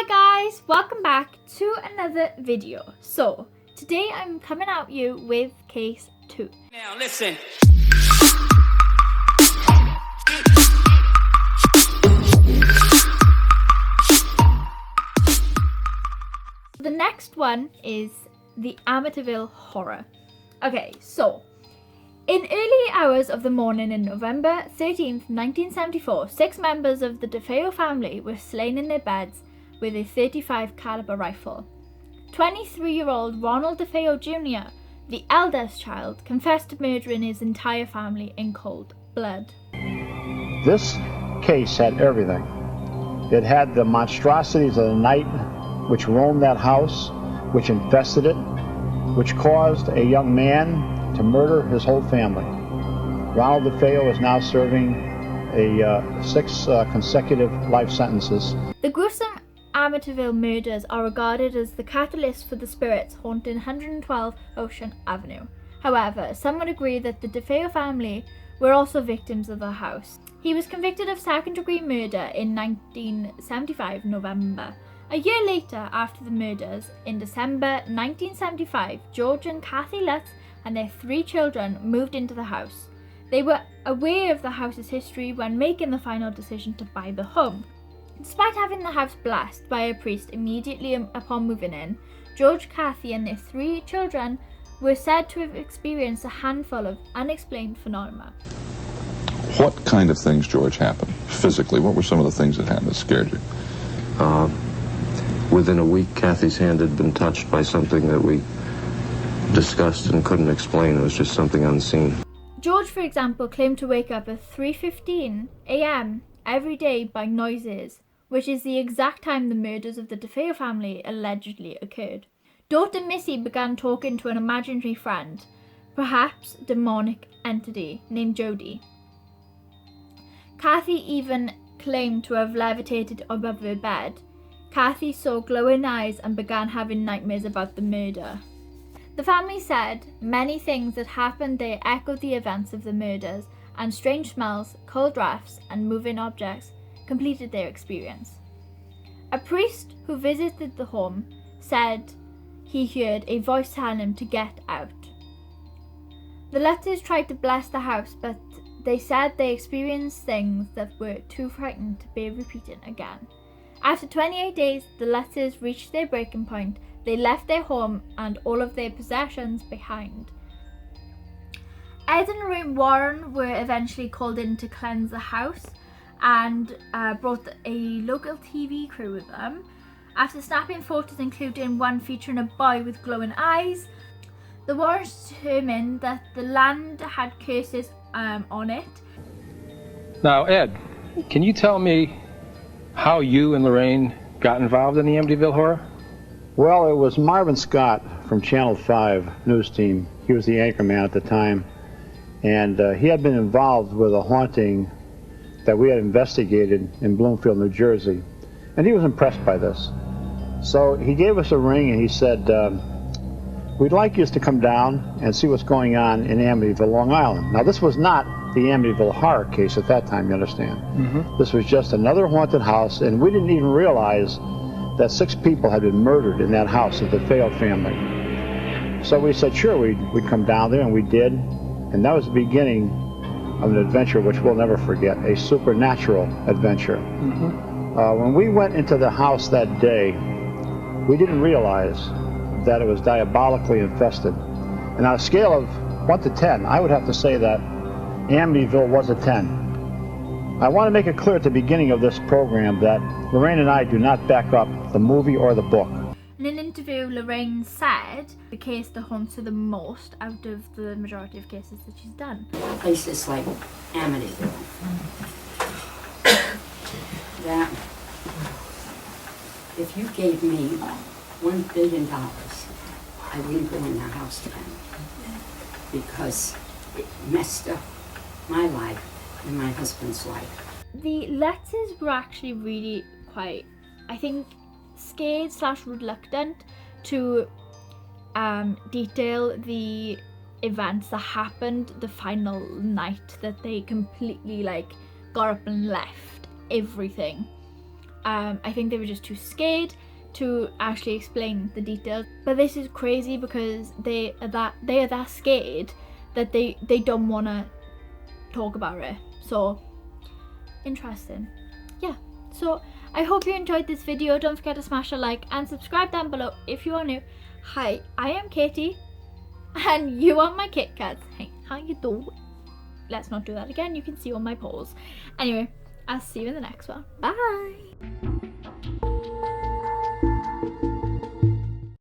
Hi guys, welcome back to another video. So today I'm coming at you with case 2. Now listen. The next one is the Amityville Horror. Okay, so in early hours of the morning in November 13th, 1974, 6 members of the DeFeo family were slain in their beds with a .35 caliber rifle. 23-year-old Ronald DeFeo Jr., the eldest child, confessed to murdering his entire family in cold blood. This case had everything. It had the monstrosities of the night which roamed that house, which infested it, which caused a young man to murder his whole family. Ronald DeFeo is now serving 6 consecutive life sentences. The gruesome Amityville murders are regarded as the catalyst for the spirits haunting 112 Ocean Avenue. However, some would agree that the DeFeo family were also victims of the house. He was convicted of second-degree murder in 1975 November. A year later, after the murders, in December 1975, George and Kathy Lutz and their 3 children moved into the house. They were aware of the house's history when making the final decision to buy the home. Despite having the house blessed by a priest immediately upon moving in, George, Kathy and their 3 children were said to have experienced a handful of unexplained phenomena. What kind of things, George, happened physically? What were some of the things that happened that scared you? Within a week, Kathy's hand had been touched by something that we discussed and couldn't explain. It was just something unseen. George, for example, claimed to wake up at 3:15 a.m. every day by noises, which is the exact time the murders of the DeFeo family allegedly occurred. Daughter Missy began talking to an imaginary friend, perhaps demonic entity, named Jody. Kathy even claimed to have levitated above her bed. Kathy saw glowing eyes and began having nightmares about the murder. The family said many things that happened there echoed the events of the murders, and strange smells, cold drafts, and moving objects completed their experience. A priest who visited the home said he heard a voice telling him to get out. The Lutzes tried to bless the house, but they said they experienced things that were too frightening to be repeated again. After 28 days, the Lutzes reached their breaking point. They left their home and all of their possessions behind. Ed and Lorraine Warren were eventually called in to cleanse the house and brought a local TV crew with them. After snapping photos, including one featuring a boy with glowing eyes, the Warrens determined that the land had curses on it. Now, Ed, can you tell me how you and Lorraine got involved in the Amityville Horror? Well, it was Marvin Scott from Channel 5 news team. He was the anchorman at the time, and he had been involved with a haunting that we had investigated in Bloomfield, New Jersey, and he was impressed by this. So he gave us a ring and he said, we'd like you to come down and see what's going on in Amityville, Long Island. Now, this was not the Amityville Horror case at that time, you understand. Mm-hmm. This was just another haunted house, and we didn't even realize that 6 people had been murdered in that house of the DeFeo family. So we said, sure, we'd come down there, and we did. And that was the beginning of an adventure which we'll never forget, a supernatural adventure. Mm-hmm. When we went into the house that day, we didn't realize that it was diabolically infested. And on a scale of 1 to 10, I would have to say that Amityville was a 10. I want to make it clear at the beginning of this program that Lorraine and I do not back up the movie or the book. In an interview, Lorraine said the case that haunts her the most out of the majority of cases that she's done. Places like Amityville. That if you gave me $1 billion, I wouldn't go in that house again. Because it messed up my life and my husband's life. The Lutzes were actually really quite, I think, scared / reluctant to detail the events that happened the final night that they completely got up and left everything. I think they were just too scared to actually explain the details. But this is crazy because they are that scared that they don't want to talk about it. So interesting. Yeah, so I hope you enjoyed this video. Don't forget to smash a like and subscribe down below if you are new. Hi, I am Katie and you are my Kit Kats. Hey, how you doing? Let's not do that again. You can see all my paws. Anyway, I'll see you in the next one. Bye.